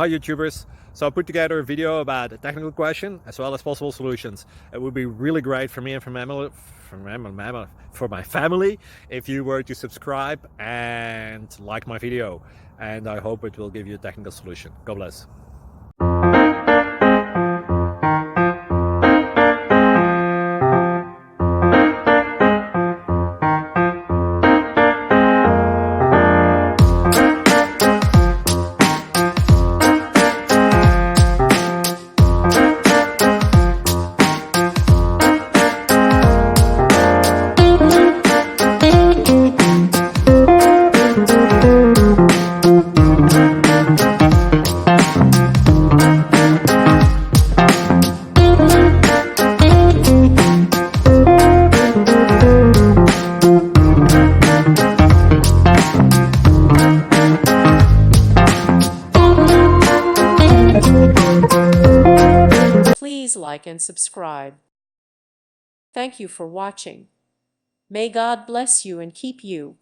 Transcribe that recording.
Hi YouTubers! So I put together a video about a technical question as well as possible solutions. It would be really great for me and for my family if you were to subscribe and like my video, and I hope it will give you a technical solution. God bless. Please like and subscribe. Thank you for watching. May God bless you and keep you.